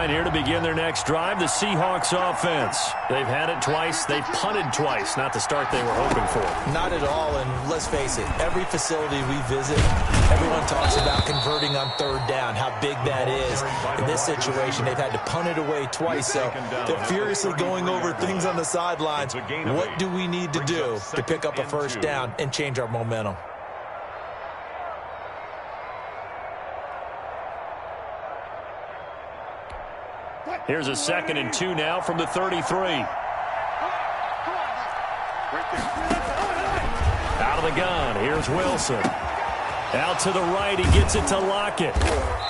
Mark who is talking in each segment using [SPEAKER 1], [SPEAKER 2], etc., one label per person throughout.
[SPEAKER 1] line here to begin their next drive. The Seahawks offense. They've had it twice. They've punted twice. Not the start they were hoping for.
[SPEAKER 2] Not at all, and let's face it, every facility we visit, everyone talks about converting on third down, how big that is. In this situation, they've had to punt it away twice, so they're furiously going over things on the sidelines. What do we need to do to pick up a first down and change our momentum?
[SPEAKER 1] Here's a 2nd and 2 now from the 33. Out of the gun. Here's Wilson. Out to the right. He gets it to Lockett.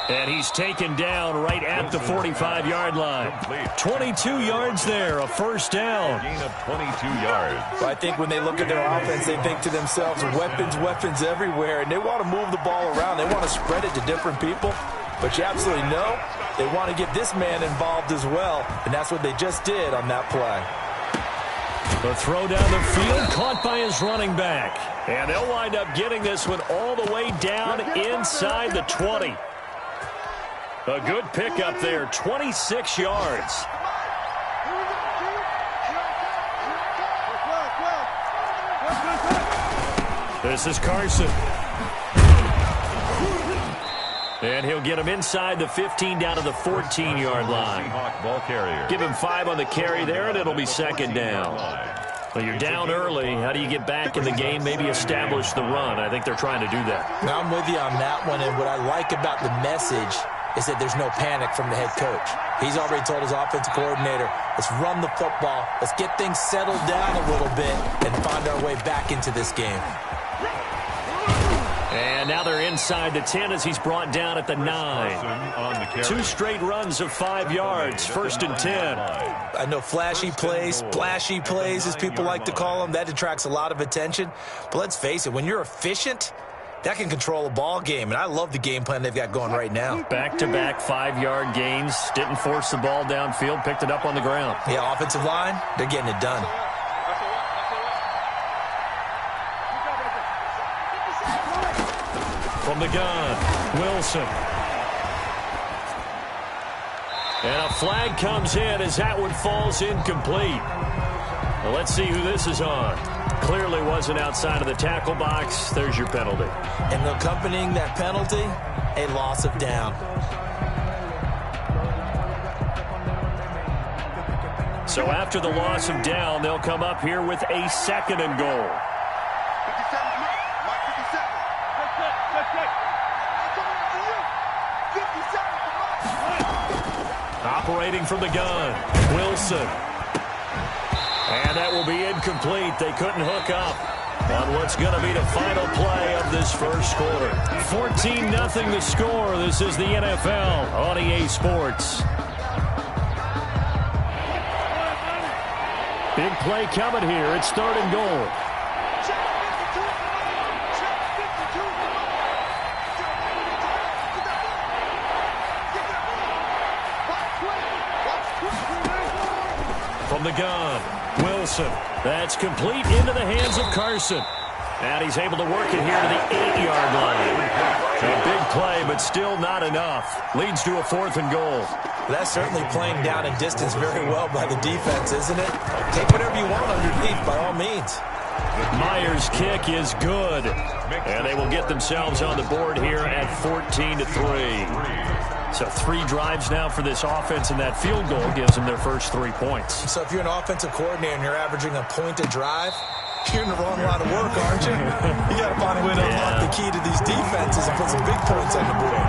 [SPEAKER 1] And he's taken down right at the 45-yard line. 22 yards there, a first down.
[SPEAKER 3] Gain of 22 yards.
[SPEAKER 2] Well, I think when they look at their offense, they think to themselves, weapons everywhere, and they want to move the ball around. They want to spread it to different people. But you absolutely know they want to get this man involved as well, and that's what they just did on that play.
[SPEAKER 1] The throw down the field, caught by his running back. And they'll wind up getting this one all the way down inside the 20. A good pickup there, 26 yards. This is Carson. And he'll get him inside the 15 down to the 14-yard line. Give him 5 on the carry there, and it'll be 2nd down. Well, you're down early. How do you get back in the game, maybe establish the run? I think they're trying to do that.
[SPEAKER 2] Now, I'm with you on that one, and what I like about the message is that there's no panic from the head coach. He's already told his offensive coordinator, let's run the football, let's get things settled down a little bit, and find our way back into this game.
[SPEAKER 1] And now they're inside the 10 as he's brought down at the 9. 2 straight runs of 5 yards, 1st and 10.
[SPEAKER 2] I know flashy plays, splashy plays, as people like to call them, that attracts a lot of attention. But let's face it, when you're efficient, that can control a ball game. And I love the game plan they've got going right now.
[SPEAKER 1] Back-to-back 5-yard gains. Didn't force the ball downfield, picked it up on the ground.
[SPEAKER 2] Yeah, offensive line, they're getting it done.
[SPEAKER 1] From the gun, Wilson. And a flag comes in as that one falls incomplete. Well, let's see who this is on. Clearly wasn't outside of the tackle box. There's your penalty.
[SPEAKER 2] And accompanying that penalty, a loss of down.
[SPEAKER 1] So after the loss of down, they'll come up here with a 2nd and goal. Operating from the gun, Wilson. And that will be incomplete. They couldn't hook up on what's going to be the final play of this first quarter. 14-0 the score. This is the NFL on EA Sports. Big play coming here. It's 3rd and goal. From the gun, Wilson. That's complete into the hands of Carson. And he's able to work it here to the 8-yard line. A big play, but still not enough. Leads to a 4th and goal.
[SPEAKER 2] That's certainly playing down and distance very well by the defense, isn't it? Take whatever you want underneath, by all means.
[SPEAKER 1] Myers' kick is good. And they will get themselves on the board here at 14-3. So 3 drives now for this offense, and that field goal gives them their first 3 points.
[SPEAKER 2] So if you're an offensive coordinator and you're averaging a point a drive, you're in the wrong line of work, aren't you? You got to find a way to unlock the key to these defenses and put some big points on the board.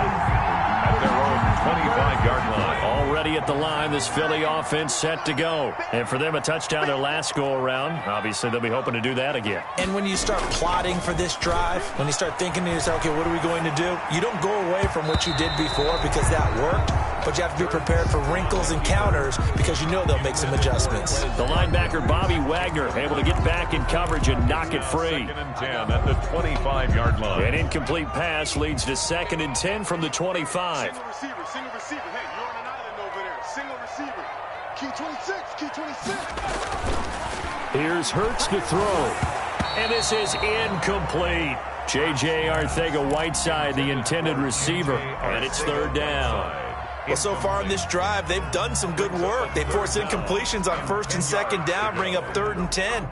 [SPEAKER 3] At their own 25-yard line.
[SPEAKER 1] Already at the line, this Philly offense set to go. And for them, a touchdown their last go-around. Obviously, they'll be hoping to do that again.
[SPEAKER 2] And when you start plotting for this drive, when you start thinking to yourself, okay, what are we going to do? You don't go away from what you did before because that worked, but you have to be prepared for wrinkles and counters because you know they'll make some adjustments.
[SPEAKER 1] The linebacker, Bobby Wagner, able to get back in coverage and knock it free.
[SPEAKER 3] 2nd and 10 at the 25-yard line.
[SPEAKER 1] An incomplete pass leads to 2nd and 10 from the 25.
[SPEAKER 4] Single receiver. Hey, you're on an island over there. Single receiver. Key 26. Key 26.
[SPEAKER 1] Here's Hurts to throw. And this is incomplete. J.J. Arcega-Whiteside, the intended receiver. And it's 3rd down.
[SPEAKER 2] Well, so far in this drive, they've done some good work. They forced incompletions on 1st and 2nd down, bring up 3rd and 10.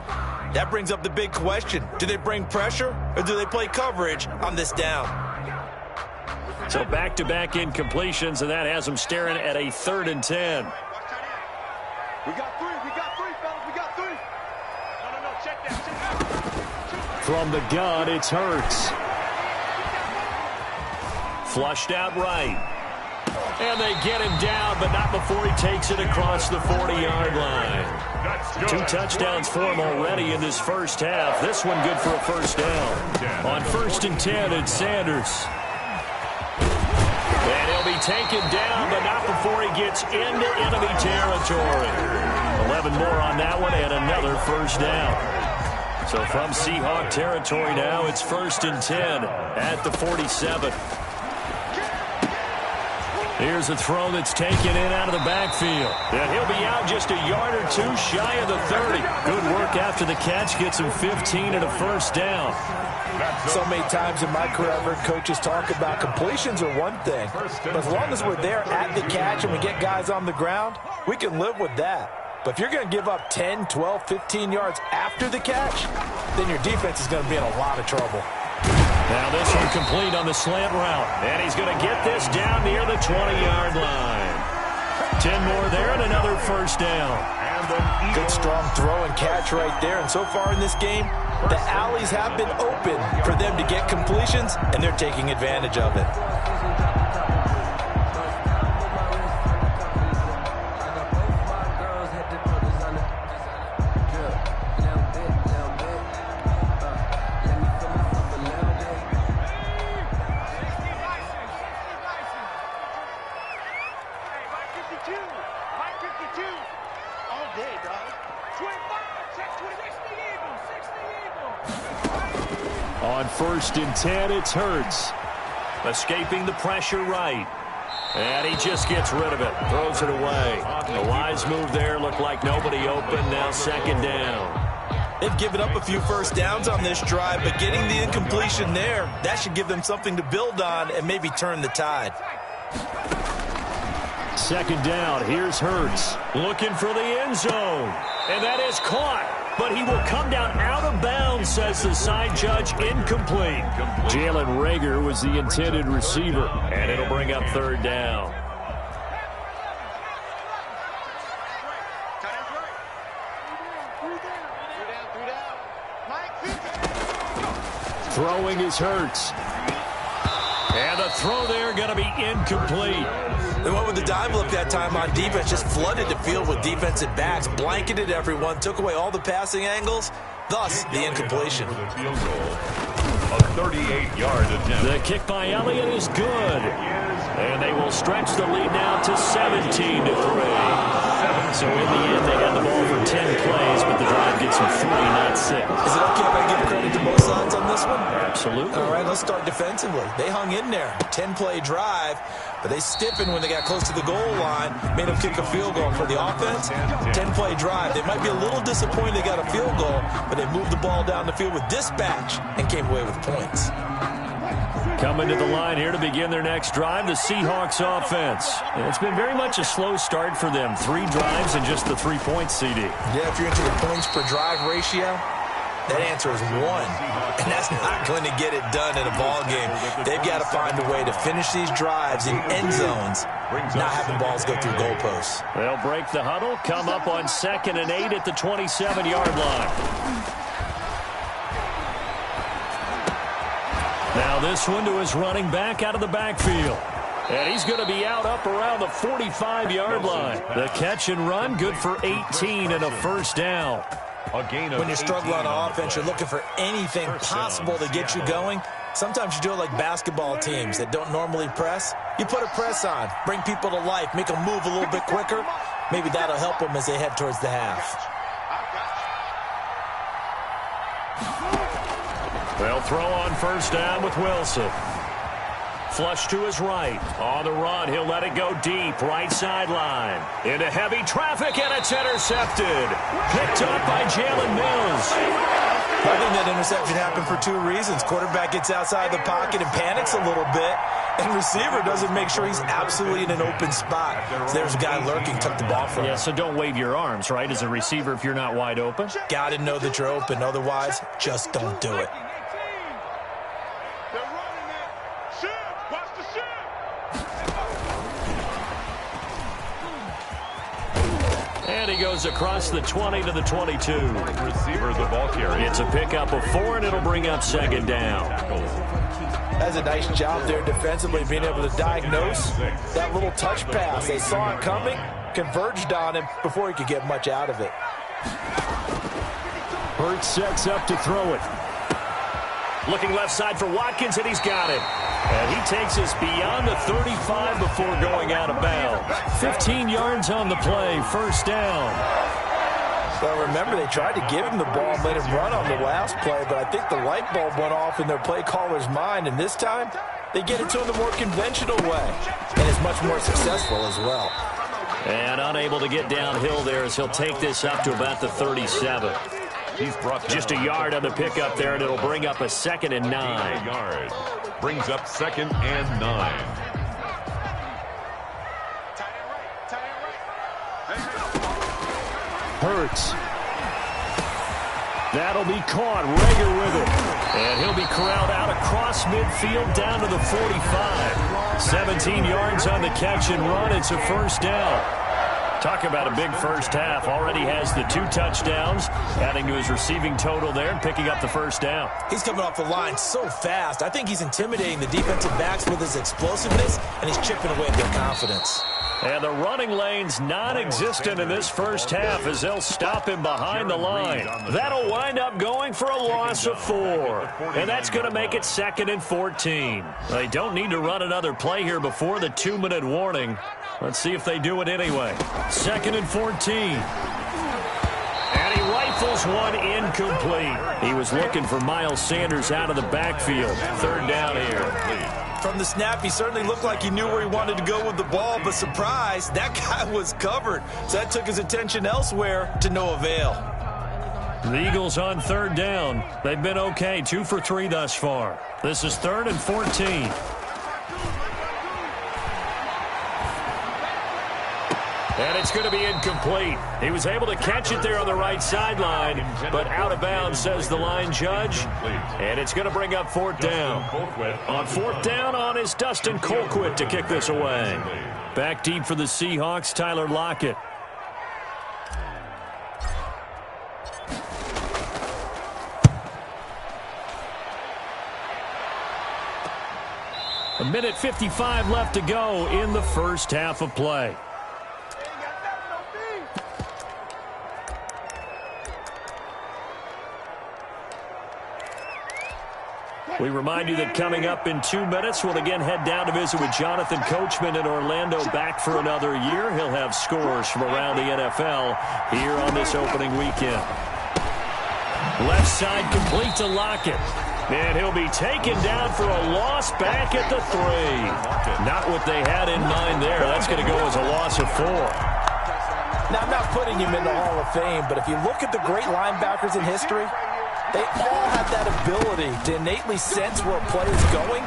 [SPEAKER 2] That brings up the big question. Do they bring pressure or do they play coverage on this down?
[SPEAKER 1] So back-to-back incompletions, and that has them staring at a 3rd and 10.
[SPEAKER 4] We got three, fellas, we got three. No, check that.
[SPEAKER 1] From the gun, it's Hurts. Flushed out right. And they get him down, but not before he takes it across the 40-yard line. 2 touchdowns for him already in this first half. This one good for a first down. On 1st and 10, it's Sanders. And he'll be taken down, but not before he gets into enemy territory. 11 more on that one, and another first down. So from Seahawk territory now, it's 1st and 10 at the 47. Here's a throw that's taken in out of the backfield. And he'll be out just a yard or 2 shy of the 30. Good work after the catch. Gets him 15 and a first down.
[SPEAKER 2] So many times in my career, I've heard coaches talk about completions are one thing. But as long as we're there at the catch and we get guys on the ground, we can live with that. But if you're going to give up 10, 12, 15 yards after the catch, then your defense is going to be in a lot of trouble.
[SPEAKER 1] Now this one complete on the slant route. And he's going to get this down near the 20-yard line. 10 more there and another first down.
[SPEAKER 2] Good strong throw and catch right there. And so far in this game, the alleys have been open for them to get completions, and they're taking advantage of it.
[SPEAKER 1] On 1st and 10, it's Hurts. Escaping the pressure right. And he just gets rid of it. Throws it away. A wise move there. Looked like nobody open. Now 2nd down.
[SPEAKER 2] They've given up a few first downs on this drive, but getting the incompletion there, that should give them something to build on and maybe turn the tide.
[SPEAKER 1] 2nd down. Here's Hurts. Looking for the end zone. And that is caught. But he will come down out of bounds, says the side judge. Incomplete. Jalen Reagor was the intended receiver. And it'll bring up 3rd down. Throwing is Hurts. And the throw there going to be incomplete.
[SPEAKER 2] They went with the dive look that time on defense, just flooded the field with defensive backs, blanketed everyone, took away all the passing angles, thus the incompletion.
[SPEAKER 3] A 38-yard attempt.
[SPEAKER 1] The kick by Elliott is good. And they will stretch the lead now to 17-3. So in the end, they had the ball for 10 plays, but the drive gets them 3, not 6.
[SPEAKER 2] Is it okay if I give credit to both sides on this one?
[SPEAKER 1] Absolutely.
[SPEAKER 2] All right, let's start defensively. They hung in there. 10-play drive, but they stiffened when they got close to the goal line, made them kick a field goal. For the offense, 10-play drive. They might be a little disappointed they got a field goal, but they moved the ball down the field with dispatch and came away with points.
[SPEAKER 1] Coming to the line here to begin their next drive, the Seahawks offense. And it's been very much a slow start for them. 3 drives and just the 3 points, CD.
[SPEAKER 2] Yeah, if you're into the points per drive ratio, that answer is 1. And that's not going to get it done in a ball game. They've got to find a way to finish these drives in end zones, not having balls go through goalposts.
[SPEAKER 1] They'll break the huddle, come up on 2nd and 8 at the 27-yard line. Now this one to his running back out of the backfield. And he's going to be out up around the 45-yard line. The catch and run, good for 18 and a first down.
[SPEAKER 2] When you struggle on offense, you're looking for anything possible to get you going. Sometimes you do it like basketball teams that don't normally press. You put a press on, bring people to life, make them move a little bit quicker. Maybe that'll help them as they head towards the half.
[SPEAKER 1] They'll throw on first down with Wilson. Flush to his right. On the run, he'll let it go deep. Right sideline. Into heavy traffic, and it's intercepted. Picked up by Jalen Mills.
[SPEAKER 2] I think that interception happened for 2 reasons. Quarterback gets outside the pocket and panics a little bit. And receiver doesn't make sure he's absolutely in an open spot. So there's a guy lurking, took the ball from him.
[SPEAKER 1] Yeah, so don't wave your arms, right, as a receiver if you're not wide open.
[SPEAKER 2] Got to know that you're open. Otherwise, just don't do it.
[SPEAKER 4] They're running it. Shift. Watch the shift.
[SPEAKER 1] And he goes across the 20 to the 22.
[SPEAKER 3] Receiver the ball carrier.
[SPEAKER 1] It's a pickup of 4, and it'll bring up second down.
[SPEAKER 2] That's a nice job there defensively, being able to diagnose that little touch pass. They saw it coming, converged on him before he could get much out of it.
[SPEAKER 1] Hurts sets up to throw it. Looking left side for Watkins, and he's got it. And he takes us beyond the 35 before going out of bounds. 15 yards on the play, first down.
[SPEAKER 2] Well, remember, they tried to give him the ball and let him run on the last play, but I think the light bulb went off in their play caller's mind, and this time they get it to him the more conventional way, and it's much more successful as well.
[SPEAKER 1] And unable to get downhill there as he'll take this up to about the 37.
[SPEAKER 3] He's brought
[SPEAKER 1] Just a yard on the pickup there, and it'll bring up a 2nd and 9.
[SPEAKER 3] Yard. Brings up 2nd and 9.
[SPEAKER 1] Hurts. That'll be caught. Rager with it. And he'll be corralled out across midfield down to the 45. 17 yards on the catch and run. It's a first down. Talk about a big first half. Already has the 2 touchdowns, adding to his receiving total there and picking up the first down.
[SPEAKER 2] He's coming off the line so fast. I think he's intimidating the defensive backs with his explosiveness, and he's chipping away at their confidence.
[SPEAKER 1] And the running lane's non-existent in this first half as they'll stop him behind the line. That'll wind up going for a loss of 4. And that's going to make it 2nd and 14. They don't need to run another play here before the 2-minute warning. Let's see if they do it anyway. 2nd and 14. And he rifles one incomplete. He was looking for Miles Sanders out of the backfield. 3rd down here.
[SPEAKER 2] From the snap, he certainly looked like he knew where he wanted to go with the ball, but surprise, that guy was covered. So that took his attention elsewhere to no avail.
[SPEAKER 1] The Eagles on 3rd down. They've been okay, 2 for 3 thus far. This is 3rd and 14. And it's going to be incomplete. He was able to catch it there on the right sideline, but out of bounds, says the line judge. And it's going to bring up 4th down. On 4th down on is Dustin Colquitt to kick this away. Back deep for the Seahawks, Tyler Lockett. A minute 55 left to go in the first half of play. We remind you that coming up in 2 minutes, we'll again head down to visit with Jonathan Coachman in Orlando, back for another year. He'll have scores from around the NFL here on this opening weekend. Left side complete to Lockett. And he'll be taken down for a loss back at the 3. Not what they had in mind there. That's going to go as a loss of 4.
[SPEAKER 2] Now, I'm not putting him in the Hall of Fame, but if you look at the great linebackers in history, they all have that ability to innately sense where a play is going,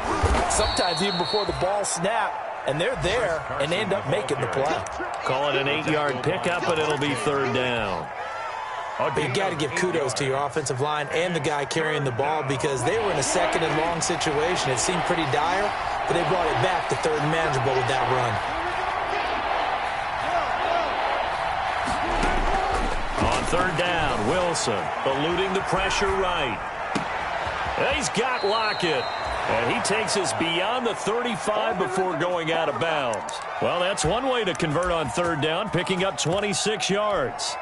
[SPEAKER 2] sometimes even before the ball snaps, and they're there and end up making the play.
[SPEAKER 1] Call it an 8-yard pickup, but it'll be 3rd down.
[SPEAKER 2] But you got to give kudos to your offensive line and the guy carrying the ball because they were in a 2nd and long situation. It seemed pretty dire, but they brought it back to 3rd and manageable with that run.
[SPEAKER 1] On 3rd down, Wilson eluding the pressure right. And he's got Lockett. And he takes us beyond the 35 before going out of bounds. Well, that's one way to convert on 3rd down, picking up 26 yards.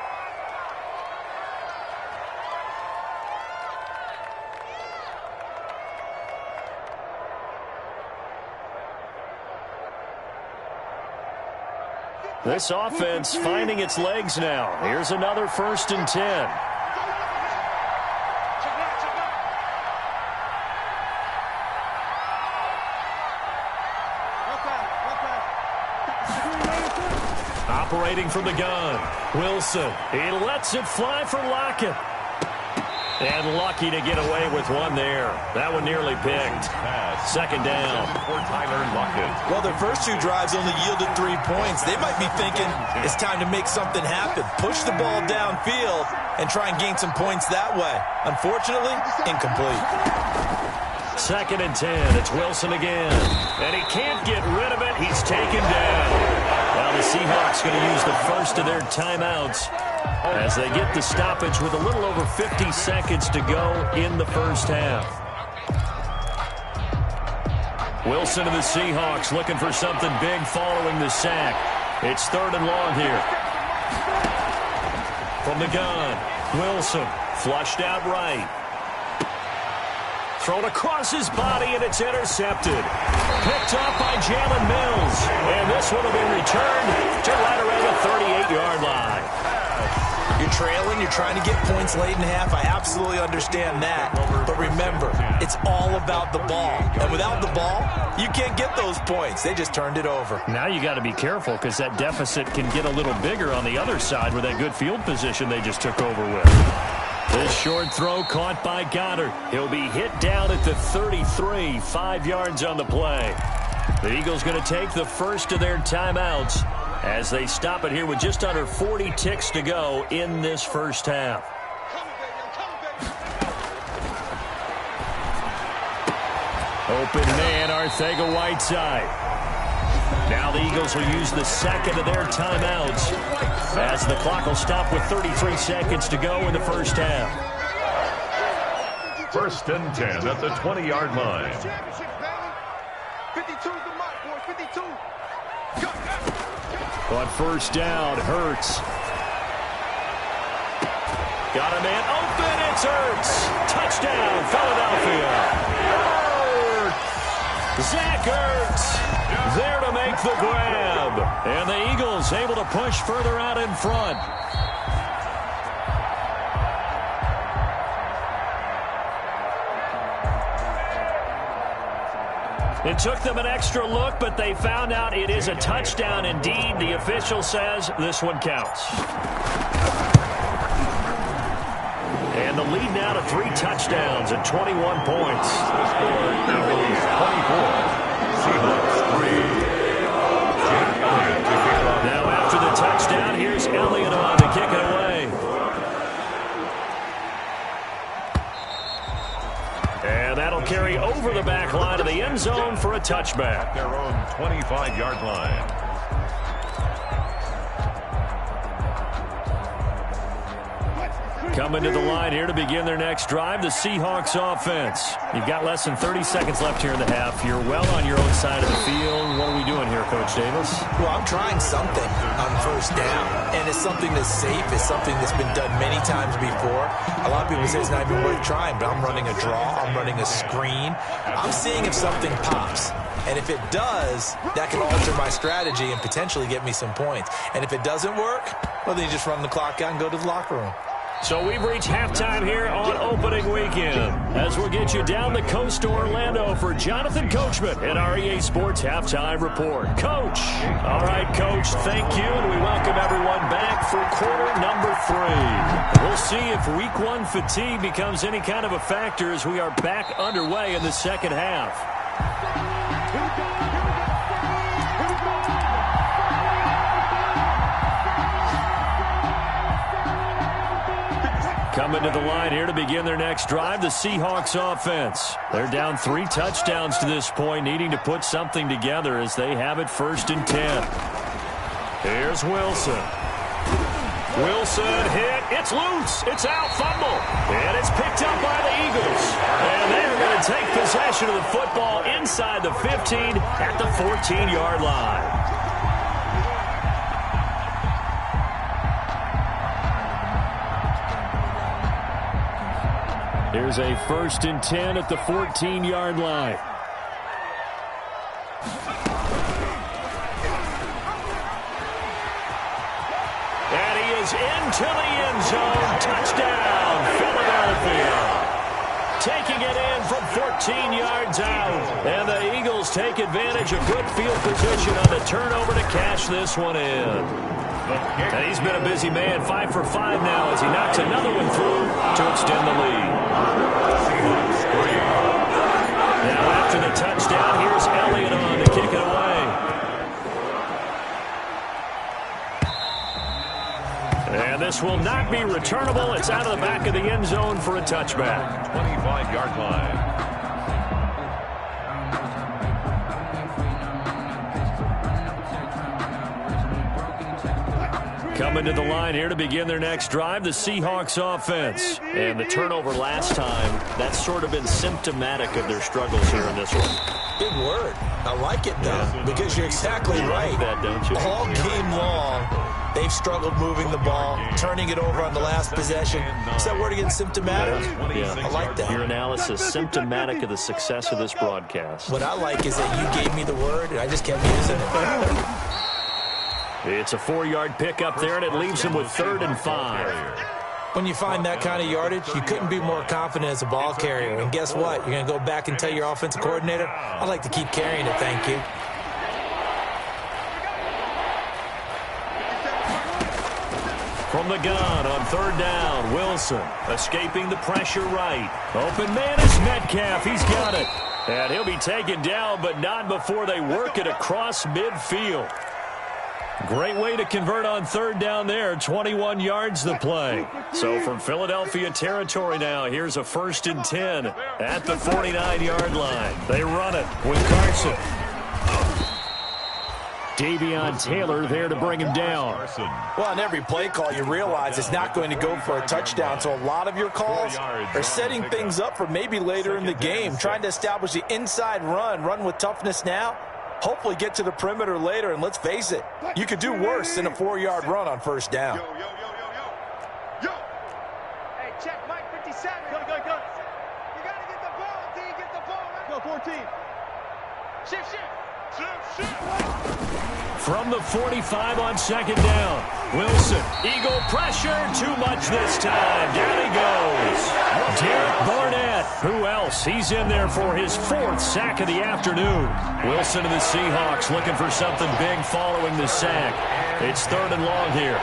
[SPEAKER 1] This offense finding its legs now. Here's another 1st and 10. Operating from the gun. Wilson. He lets it fly for Lockett. And lucky to get away with one there. That one nearly picked. Second down.
[SPEAKER 3] For Tyler Lockett.
[SPEAKER 2] Well, their first two drives only yielded 3 points. They might be thinking it's time to make something happen. Push the ball downfield and try and gain some points that way. Unfortunately, incomplete.
[SPEAKER 1] Second and 10. It's Wilson again. And he can't get rid of it. He's taken down. Well, the Seahawks going to use the first of their timeouts as they get the stoppage with a little over 50 seconds to go in the first half. Wilson of the Seahawks looking for something big following the sack. It's third and long here. From the gun, Wilson flushed out right. Thrown across his body, and it's intercepted. Picked up by Jalen Mills. And this one will be returned to right around the 38-yard line.
[SPEAKER 2] You're trailing, you're trying to get points late in half. I absolutely understand that. But remember, it's all about the ball. And without the ball, you can't get those points. They just turned it over.
[SPEAKER 1] Now you got to be careful because that deficit can get a little bigger on the other side with that good field position they just took over with. This short throw caught by Goddard. He'll be hit down at the 33, 5 yards on the play. The Eagles going to take the first of their timeouts as they stop it here with just under 40 ticks to go in this first half. Open man, Arcega-Whiteside. Now the Eagles will use the second of their timeouts as the clock will stop with 33 seconds to go in the first half.
[SPEAKER 3] First and 10 at the 20-yard line.
[SPEAKER 4] 52's the mark, boy. 52.
[SPEAKER 1] On first down, Hurts. Got a man open, it's Hurts. Touchdown, Philadelphia. Zach Ertz there to make the grab. And the Eagles able to push further out in front. It took them an extra look, but they found out it is a touchdown indeed. The official says this one counts. And the lead now to 3 touchdowns and 21 points.
[SPEAKER 3] The score, Eagles 24, Seahawks 3.
[SPEAKER 1] Now after the touchdown, here's Elliott on to kick it away. And that'll carry over the back line of the end zone for a touchback.
[SPEAKER 3] Their own 25-yard line.
[SPEAKER 1] Coming to the line here to begin their next drive, the Seahawks offense. You've got less than 30 seconds left here in the half. You're well on your own side of the field. What are we doing here, Coach Davis?
[SPEAKER 2] Well, I'm trying something on first down, and it's something that's safe. It's something that's been done many times before. A lot of people say it's not even worth trying, but I'm running a draw. I'm running a screen. I'm seeing if something pops. And if it does, that can alter my strategy and potentially get me some points. And if it doesn't work, well, then you just run the clock out and go to the locker room.
[SPEAKER 1] So we've reached halftime here on opening weekend as we'll get you down the coast to Orlando for Jonathan Coachman and our EA Sports Halftime Report. Coach. All right, Coach, thank you, and we welcome everyone back for quarter number 3. We'll see if week 1 fatigue becomes any kind of a factor as we are back underway in the second half. Coming to the line here to begin their next drive, the Seahawks offense. They're down 3 touchdowns to this point, needing to put something together as they have it first and 10. Here's Wilson. Wilson hit. It's loose. It's out. Fumble. And it's picked up by the Eagles. And they're going to take possession of the football inside the 15 at the 14-yard line. Here's a first and 10 at the 14-yard line. And he is into the end zone. Touchdown, Philadelphia. Taking it in from 14 yards out. And the Eagles take advantage of good field position on the turnover to cash this one in. And he's been a busy man, 5 for 5 now as he knocks another one through to extend the lead. Now after the touchdown, here's Elliott on to kick it away. And this will not be returnable. It's out of the back of the end zone for a touchback.
[SPEAKER 3] 25-yard line.
[SPEAKER 1] Coming to the line here to begin their next drive, the Seahawks offense. And the turnover last time, that's sort of been symptomatic of their struggles here in this one.
[SPEAKER 2] Big word. I like it, though, because you're exactly right.
[SPEAKER 1] Like that, don't you?
[SPEAKER 2] All game long, they've struggled moving the ball, turning it over on the last possession. Is that word again, symptomatic?
[SPEAKER 1] Yeah.
[SPEAKER 2] I like that.
[SPEAKER 1] Your analysis, symptomatic of the success of this broadcast.
[SPEAKER 2] What I like is that you gave me the word, and I just kept using it.
[SPEAKER 1] It's a 4-yard pickup there, and it leaves him with 3rd and 5.
[SPEAKER 2] When you find that kind of yardage, you couldn't be more confident as a ball carrier. And guess what? You're going to go back and tell your offensive coordinator, I'd like to keep carrying it, thank you.
[SPEAKER 1] From the gun on 3rd down, Wilson escaping the pressure right. Open man is Metcalf. He's got it. And he'll be taken down, but not before they work it across midfield. Great way to convert on 3rd down there. 21 yards the play. So from Philadelphia territory now, here's a 1st and 10 at the 49-yard line. They run it with Carson. Davion Taylor there to bring him down.
[SPEAKER 2] Well, on every play call, you realize it's not going to go for a touchdown. So a lot of your calls are setting things up for maybe later in the game, trying to establish the inside run with toughness now. Hopefully get to the perimeter later, and let's face it, you could do worse than a 4-yard run on 1st down.
[SPEAKER 4] Yo. Hey, check Mike 57. Go. You got to get the ball, D. Get the ball. Right? Go, 14. Shift.
[SPEAKER 1] From the 45 on 2nd down. Wilson, eagle pressure, too much this time. Down he goes. Derek Barnett, who else? He's in there for his 4th sack of the afternoon. Wilson and the Seahawks looking for something big following the sack. It's 3rd and long here.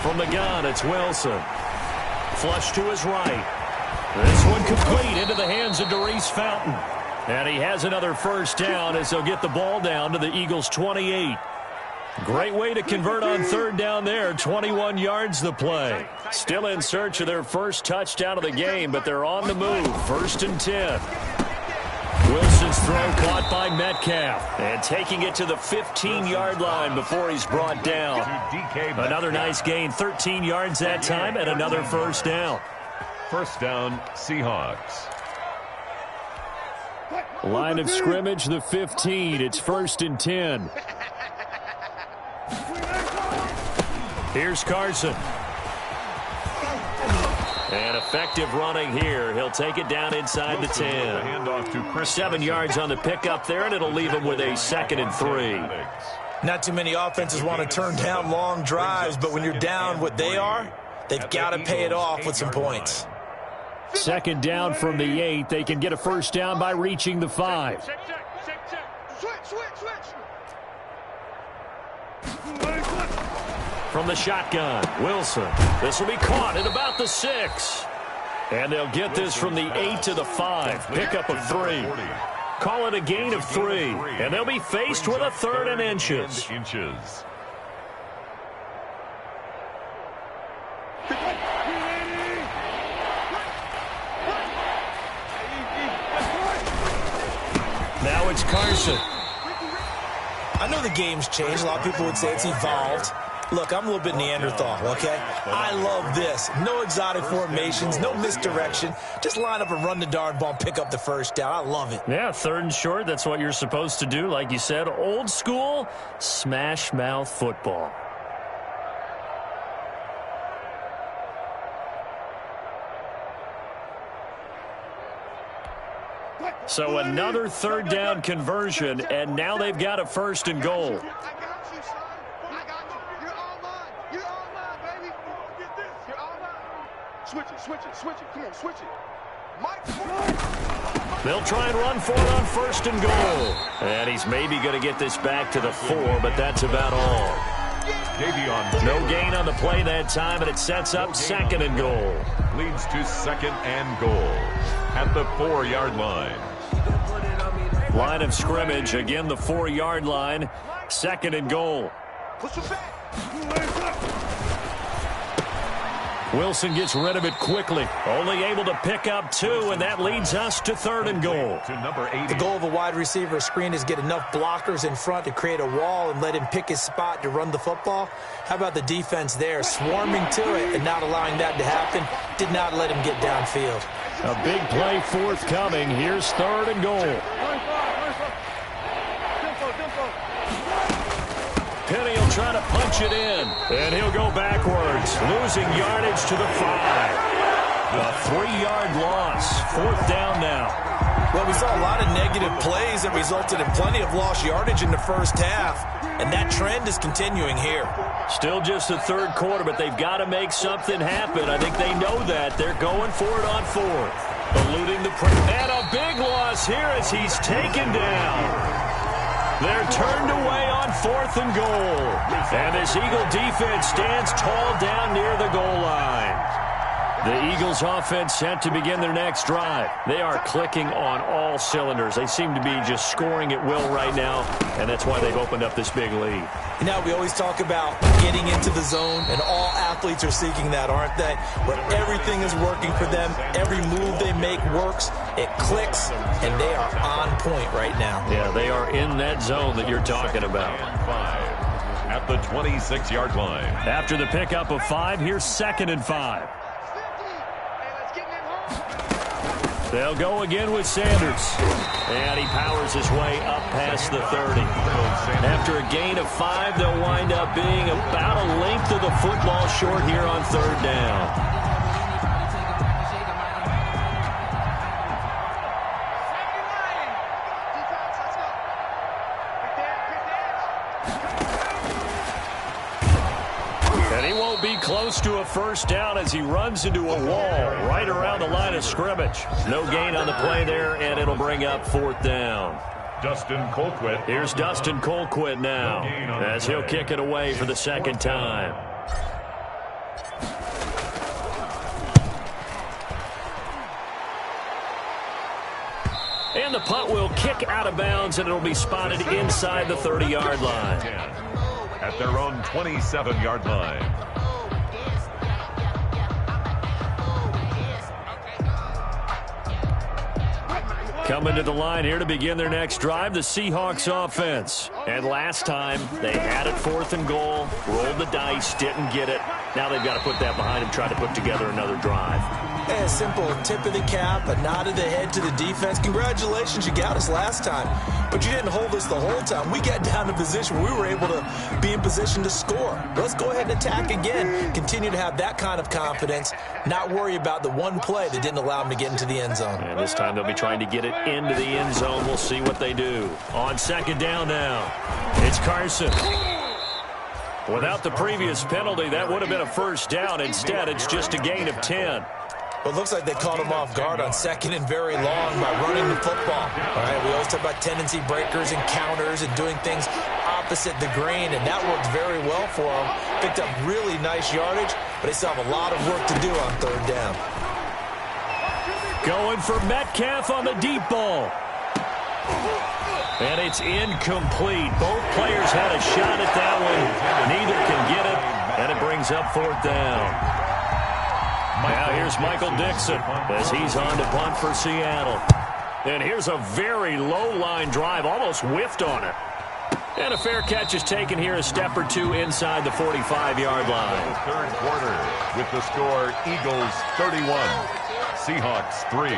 [SPEAKER 1] From the gun, it's Wilson. Flush to his right. This one complete into the hands of Darius Fountain. And he has another 1st down as they'll get the ball down to the Eagles' 28. Great way to convert on 3rd down there. 21 yards the play. Still in search of their 1st touchdown of the game, but they're on the move. 1st and 10. Wilson's throw caught by Metcalf. And taking it to the 15-yard line before he's brought down. Another nice gain. 13 yards that time and another 1st down.
[SPEAKER 3] 1st down, Seahawks.
[SPEAKER 1] Line of scrimmage, the 15. It's 1st and 10. Here's Carson. And effective running here. He'll take it down inside the 10. 7 yards on the pickup there, and it'll leave him with a 2nd and 3.
[SPEAKER 2] Not too many offenses want to turn down long drives, but when you're down what they are, they've got to pay it off with some points.
[SPEAKER 1] 2nd down from the 8. They can get a 1st down by reaching the 5. From the shotgun, Wilson. This will be caught at about the 6. And they'll get this from the 8 to the 5. Pickup of 3. Call it a gain of 3. And they'll be faced with a 3rd and inches. Now it's Carson.
[SPEAKER 2] I know the game's changed. A lot of people would say it's evolved. Look, I'm a little bit Neanderthal, okay? I love this. No exotic formations, no misdirection. Just line up and run the darn ball and pick up the 1st down. I love it.
[SPEAKER 1] Yeah, 3rd and short. That's what you're supposed to do. Like you said, old school smash mouth football. So another 3rd down conversion, and now they've got a 1st and goal.
[SPEAKER 4] Switch it. Come on, switch it. Mike.
[SPEAKER 1] They'll try and run for it on 1st and goal. And he's maybe going to get this back to the 4, but that's about all. No gain on the play that time, and it sets up 2nd and goal.
[SPEAKER 3] Leads to 2nd and goal at the 4-yard line.
[SPEAKER 1] Line of scrimmage, again the 4-yard line, 2nd and goal. Wilson gets rid of it quickly. Only able to pick up 2, and that leads us to 3rd and goal.
[SPEAKER 3] To number 80.
[SPEAKER 2] The goal of a wide receiver screen is get enough blockers in front to create a wall and let him pick his spot to run the football. How about the defense there, swarming to it and not allowing that to happen? Did not let him get downfield.
[SPEAKER 1] A big play forthcoming. Here's 3rd and goal. Penny will try to punch it in, and he'll go backwards, losing yardage to the 5. A 3-yard loss, 4th down now.
[SPEAKER 2] Well, we saw a lot of negative plays that resulted in plenty of lost yardage in the first half, and that trend is continuing here.
[SPEAKER 1] Still just the 3rd quarter, but they've got to make something happen. I think they know that. They're going for it on 4th. Eluding the pressure. And a big loss here as he's taken down. They're turned away on 4th and goal. And this Eagle defense stands tall down near the goal line. The Eagles offense set to begin their next drive. They are clicking on all cylinders. They seem to be just scoring at will right now, and that's why they've opened up this big lead.
[SPEAKER 2] You know, we always talk about getting into the zone, and all athletes are seeking that, aren't they? Where everything is working for them, every move they make works, it clicks, and they are on point right now.
[SPEAKER 1] Yeah, they are in that zone that you're talking about.
[SPEAKER 3] 5 at the 26-yard line.
[SPEAKER 1] After the pickup of 5, here's 2nd and 5. They'll go again with Sanders. And he powers his way up past the 30. After a gain of 5, they'll wind up being about a length of the football short here on 3rd down. Be close to a 1st down as he runs into a wall right around the line of scrimmage. No gain on the play there, and it'll bring up 4th down.
[SPEAKER 3] Dustin Colquitt.
[SPEAKER 1] Here's Dustin Colquitt now as he'll kick it away for the 2nd time. And the punt will kick out of bounds, and it'll be spotted inside the 30-yard line.
[SPEAKER 3] At their own 27-yard line.
[SPEAKER 1] Coming to the line here to begin their next drive, the Seahawks offense. And last time, they had it 4th and goal, rolled the dice, didn't get it. Now they've got to put that behind them, try to put together another drive.
[SPEAKER 2] Hey, a simple tip of the cap, a nod of the head to the defense. Congratulations, you got us last time. But you didn't hold us the whole time. We got down to position where we were able to be in position to score. Let's go ahead and attack again. Continue to have that kind of confidence, not worry about the one play that didn't allow them to get into the end zone.
[SPEAKER 1] And this time they'll be trying to get it into the end zone. We'll see what they do. On 2nd down now, it's Carson. Without the previous penalty, that would have been a 1st down. Instead, it's just a gain of 10.
[SPEAKER 2] Well, it looks like they caught him off guard on 2nd and very long by running the football. All right, we always talk about tendency breakers and counters and doing things opposite the grain, and that worked very well for them. Picked up really nice yardage, but they still have a lot of work to do on 3rd down.
[SPEAKER 1] Going for Metcalf on the deep ball. And it's incomplete. Both players had a shot at that one. Neither can get it, and it brings up 4th down. Now here's Michael Dixon as he's on to punt for Seattle. And here's a very low-line drive, almost whiffed on it. And a fair catch is taken here, a step or two inside the 45-yard line.
[SPEAKER 3] 3rd quarter with the score Eagles 31, Seahawks 3.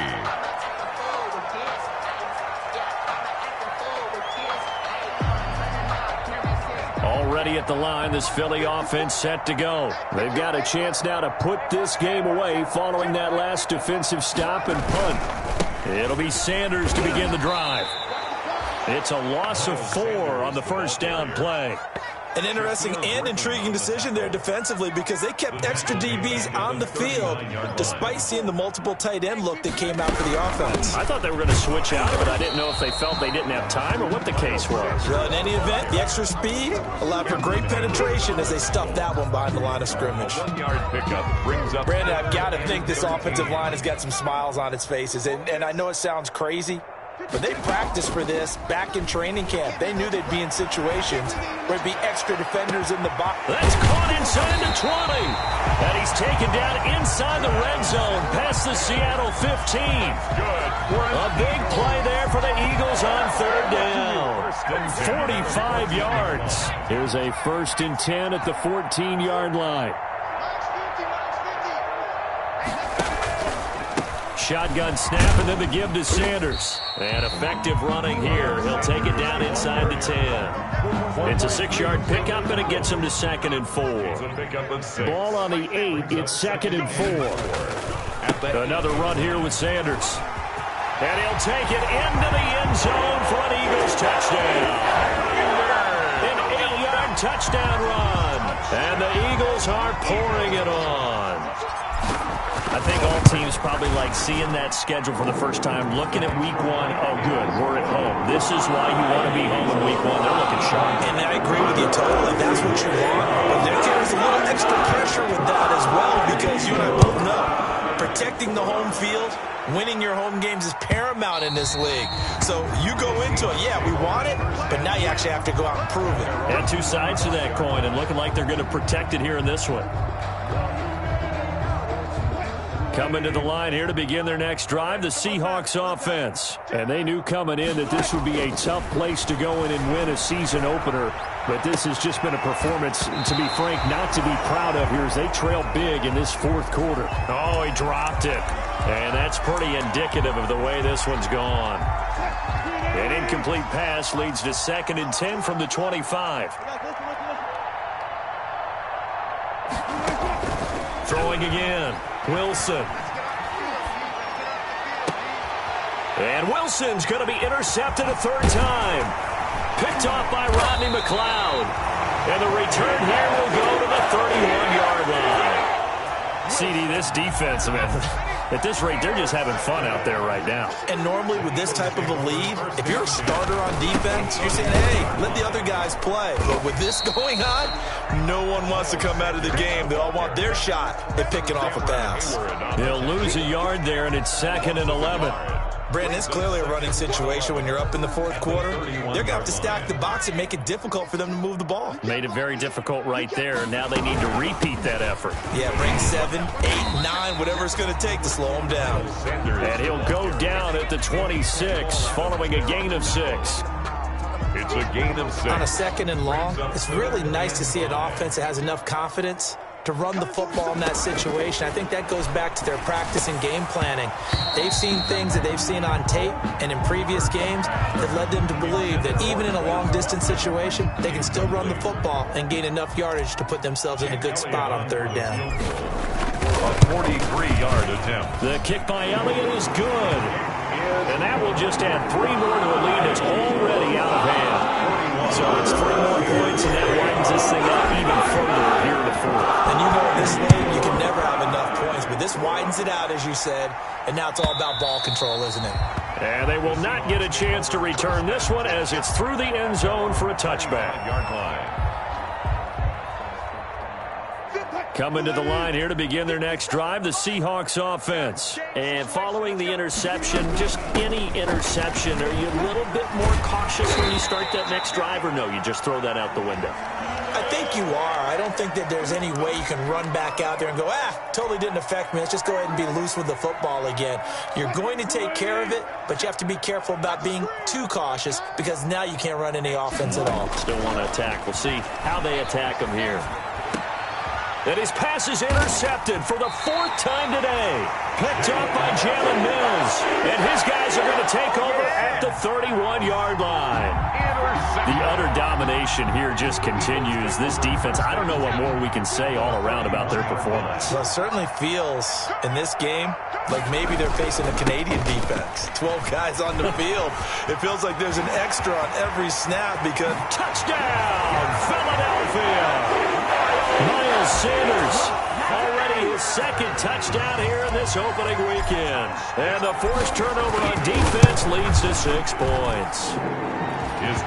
[SPEAKER 1] Already at the line, this Philly offense set to go. They've got a chance now to put this game away following that last defensive stop and punt. It'll be Sanders to begin the drive. It's a loss of 4 on the 1st down play.
[SPEAKER 2] An interesting and intriguing decision there defensively because they kept extra DBs on the field despite seeing the multiple tight end look that came out for the offense.
[SPEAKER 1] I thought they were going to switch out of it. I didn't know if they felt they didn't have time or what the case was.
[SPEAKER 2] Well, in any event, the extra speed allowed for great penetration as they stuffed that one behind the line of scrimmage.
[SPEAKER 3] 1-yard pickup brings up.
[SPEAKER 2] Brandon, I've got to think this offensive line has got some smiles on its faces. And I know it sounds crazy, but they practiced for this back in training camp. They knew they'd be in situations where there'd be extra defenders in the box.
[SPEAKER 1] That's caught inside the 20. And he's taken down inside the red zone past the Seattle 15. A big play there for the Eagles on third down. 45 yards. Here's a 1st and 10 at the 14-yard line. Shotgun snap and then the give to Sanders. And effective running here. He'll take it down inside the 10. It's a 6-yard pickup and it gets him to 2nd and 4. Ball on the 8. It's 2nd and 4. Another run here with Sanders. And he'll take it into the end zone for an Eagles touchdown. An 8-yard touchdown run. And the Eagles are pouring it on. I think all teams probably like seeing that schedule for the first time, looking at week 1. Oh, good, we're at home. This is why you want to be home in week 1. They're looking sharp.
[SPEAKER 2] And I agree with you totally. That's what you want. But there's a little extra pressure with that as well because you and I both know protecting the home field, winning your home games is paramount in this league. So you go into it, yeah, we want it, but now you actually have to go out and prove it.
[SPEAKER 1] And two sides to that coin and looking like they're going to protect it here in this one. Coming to the line here to begin their next drive, the Seahawks offense. And they knew coming in that this would be a tough place to go in and win a season opener. But this has just been a performance, to be frank, not to be proud of here as they trail big in this 4th quarter. Oh, he dropped it. And that's pretty indicative of the way this one's gone. An incomplete pass leads to 2nd and 10 from the 25. Throwing again. Wilson. And Wilson's going to be intercepted a 3rd time. Picked off by Rodney McLeod. And the return here will go to the 31-yard line. CD, this defense, man, at this rate, they're just having fun out there right now.
[SPEAKER 2] And normally with this type of a lead, if you're a starter on defense, you're saying, hey, let the other guys play. But with this going on, no one wants to come out of the game. They all want their shot at picking off a pass.
[SPEAKER 1] They'll lose a yard there, and it's 2nd and 11.
[SPEAKER 2] Brandon, it's clearly a running situation when you're up in the 4th quarter. They're going to have to stack the box and make it difficult for them to move the ball.
[SPEAKER 1] Made it very difficult right there. Now they need to repeat that effort.
[SPEAKER 2] Yeah, bring 7, 8, 9, whatever it's going to take to slow them down.
[SPEAKER 1] And he'll go down at the 26 following a gain of 6.
[SPEAKER 3] It's a gain of 6.
[SPEAKER 2] On a 2nd and long, it's really nice to see an offense that has enough confidence to run the football in that situation. I think that goes back to their practice and game planning. They've seen things that they've seen on tape and in previous games that led them to believe that even in a long-distance situation, they can still run the football and gain enough yardage to put themselves in a good spot on 3rd down.
[SPEAKER 3] A 43-yard attempt.
[SPEAKER 1] The kick by Elliott is good. And that will just add 3 more to a lead that's already out of hand. So it's 3 more points, and that widens this thing up even further here in the 4th.
[SPEAKER 2] And you know in this league, you can never have enough points, but this widens it out, as you said, and now it's all about ball control, isn't it?
[SPEAKER 1] And they will not get a chance to return this one as it's through the end zone for a touchback.
[SPEAKER 3] Yard line.
[SPEAKER 1] Coming to the line here to begin their next drive, the Seahawks offense. And following the interception, just any interception, are you a little bit more cautious when you start that next drive, or no, you just throw that out the window?
[SPEAKER 2] I think you are. I don't think that there's any way you can run back out there and go, totally didn't affect me. Let's just go ahead and be loose with the football again. You're going to take care of it, but you have to be careful about being too cautious because now you can't run any offense at all.
[SPEAKER 1] Still want to attack. We'll see how they attack him here. And his pass is intercepted for the 4th time today. Picked up by Jalen Mills. And his guys are going to take over at the 31-yard line. The utter domination domination here just continues. This defense, I don't know what more we can say all around about their performance.
[SPEAKER 2] Well, it certainly feels in this game like maybe they're facing a Canadian defense. 12 guys on the field. It feels like there's an extra on every snap because...
[SPEAKER 1] Touchdown, Philadelphia! Miles Sanders, already his second touchdown here in this opening weekend. And the forced turnover on defense leads to 6 points.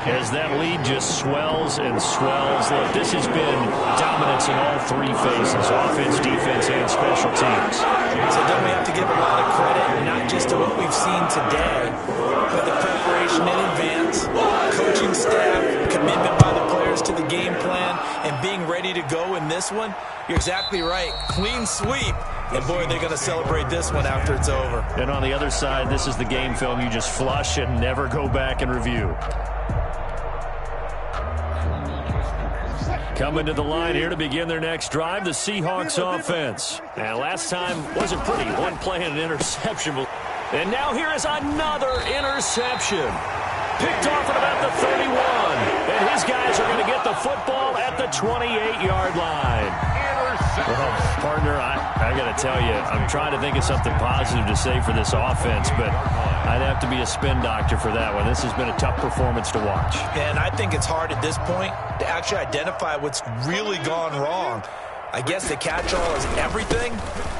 [SPEAKER 1] As that lead just swells and swells. Look, this has been dominance in all 3 phases, offense, defense, and special teams.
[SPEAKER 2] So don't we have to give a lot of credit, not just to what we've seen today, but the preparation in advance, coaching staff, commitment by the players to the game plan, and being ready to go in this one? You're exactly right. Clean sweep. And, boy, they're going to celebrate this one after it's over.
[SPEAKER 1] And on the other side, this is the game film you just flush and never go back and review. Coming to the line here to begin their next drive, the Seahawks offense. And last time wasn't pretty. One play and an interception. And now here is another interception. Picked off at about the 31. And his guys are going to get the football at the 28-yard line. Well, partner, I got to tell you, I'm trying to think of something positive to say for this offense, but I'd have to be a spin doctor for that one. This has been a tough performance to watch.
[SPEAKER 2] And I think it's hard at this point to actually identify what's really gone wrong. I guess the catch-all is everything.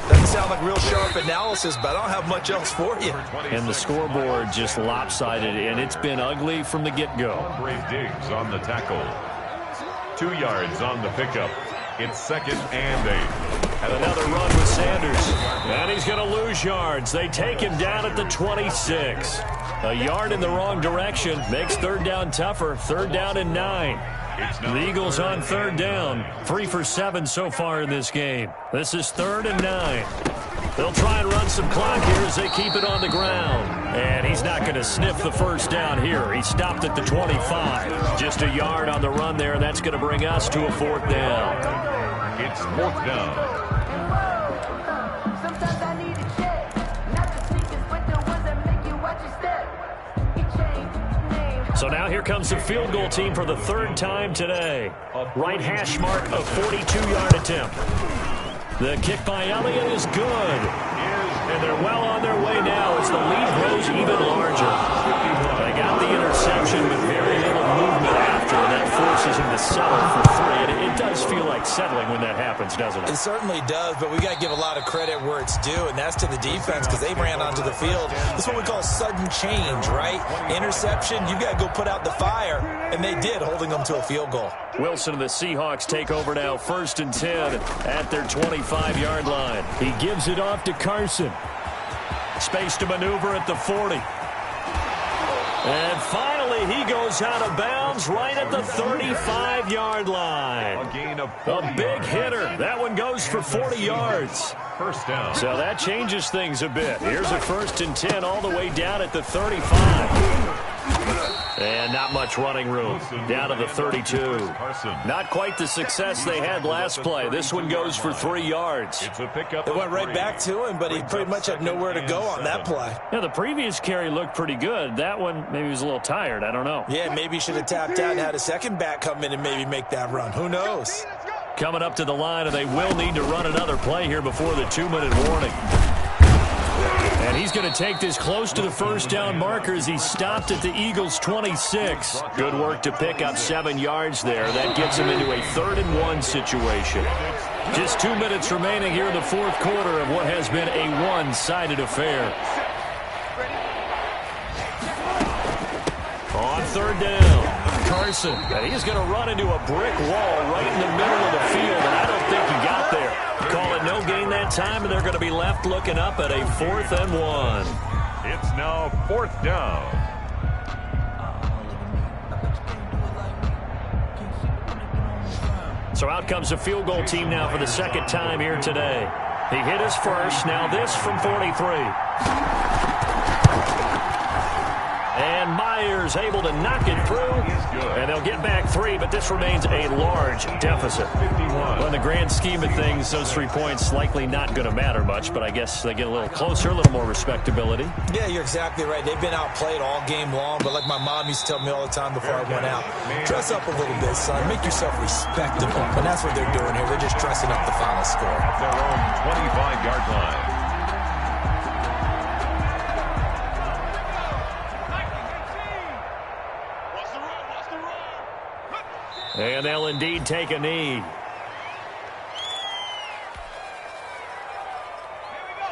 [SPEAKER 2] Doesn't sound like real sharp analysis, but I don't have much else for you.
[SPEAKER 1] And the scoreboard just lopsided, and it's been ugly from the get-go.
[SPEAKER 3] Brave Diggs on the tackle. 2 yards on the pickup. It's 2nd and 8.
[SPEAKER 1] And another run with Sanders. And he's going to lose yards. They take him down at the 26. A yard in the wrong direction makes 3rd down tougher. 3rd down and 9. The Eagles on 3rd down. 3 for 7 so far in this game. This is 3rd and 9. They'll try and run some clock here as they keep it on the ground. And he's not going to sniff the 1st down here. He stopped at the 25. Just a yard on the run there. That's going to bring us to a 4th down.
[SPEAKER 3] It's 4th down.
[SPEAKER 1] So now here comes the field goal team for the 3rd time today. Right hash mark, a 42-yard attempt. The kick by Elliott is good. And they're well on their way now as the lead grows even larger. They got the interception with very little movement after, and that forces him to settle for 3. And it does feel like settling when that happens, doesn't it?
[SPEAKER 2] It certainly does, but we got to give a lot of credit where it's due, and that's to the defense because they ran onto the field. That's what we call sudden change, right? Interception, you got to go put out the fire, and they did, holding them to a field goal.
[SPEAKER 1] Wilson and the Seahawks take over now, 1st and 10 at their 25-yard line. He gives it off to Carson. Space to maneuver at the 40. And finally, he goes out of bounds right at the 35-yard line.
[SPEAKER 3] A gain of
[SPEAKER 1] a big hitter. That one goes for 40 yards.
[SPEAKER 3] 1st down.
[SPEAKER 1] So that changes things a bit. Here's a 1st and 10 all the way down at the 35. And not much running room. Down to the 32. Not quite the success they had last play. This one goes for 3 yards.
[SPEAKER 3] It's a pickup.
[SPEAKER 2] It went right back to him, but he pretty much had nowhere to go on that play.
[SPEAKER 1] Yeah, the previous carry looked pretty good. That one, maybe he was a little tired. I don't know.
[SPEAKER 2] Yeah, maybe he should have tapped out and had a second back come in and maybe make that run. Who knows?
[SPEAKER 1] Coming up to the line, and they will need to run another play here before the 2-minute warning. And he's going to take this close to the 1st down marker as he stopped at the Eagles' 26. Good work to pick up 7 yards there. That gets him into a 3rd and 1 situation. Just 2 minutes remaining here in the 4th quarter of what has been a one-sided affair. On 3rd down, Carson. And he's going to run into a brick wall right in the middle of the field, and I don't think he got there. Call it no gain that time, and they're going to be left looking up at a 4th and 1.
[SPEAKER 3] It's now 4th down.
[SPEAKER 1] So out comes the field goal team now for the 2nd time here today. He hit his first. Now this from 43. And Myers able to knock it through. And they'll get back 3, but this remains a large deficit. Well, in the grand scheme of things, those 3 points likely not going to matter much, but I guess they get a little closer, a little more respectability.
[SPEAKER 2] Yeah, you're exactly right. They've been outplayed all game long, but like my mom used to tell me all the time before I went out, dress up a little bit, son. Make yourself respectable. And that's what they're doing here. They're just dressing up the final score.
[SPEAKER 3] At their own 25-yard line.
[SPEAKER 1] And they'll indeed take a knee.
[SPEAKER 4] Here we go,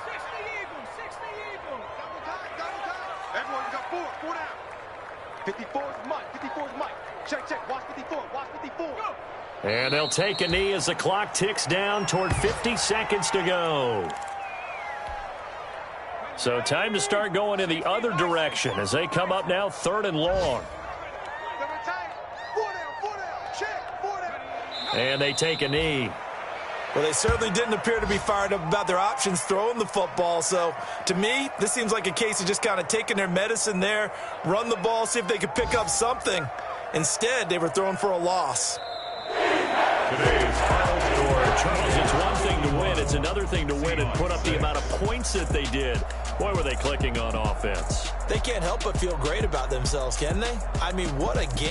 [SPEAKER 4] 60 Eagles, 60 Eagles. Double time. Everyone got 4 down. 54 is Mike, 54 is Mike. Check, watch 54, watch 54. Go.
[SPEAKER 1] And they'll take a knee as the clock ticks down toward 50 seconds to go. So time to start going in the other direction as they come up now 3rd and long. And they take a knee.
[SPEAKER 2] Well, they certainly didn't appear to be fired up about their options throwing the football. So, to me, this seems like a case of just kind of taking their medicine there, run the ball, see if they could pick up something. Instead, they were throwing for a loss.
[SPEAKER 3] Today's final score.
[SPEAKER 1] Charles, it's one thing to win. It's another thing to win and put up the amount of points that they did. Boy, were they clicking on offense.
[SPEAKER 2] They can't help but feel great about themselves, can they? I mean, what a game.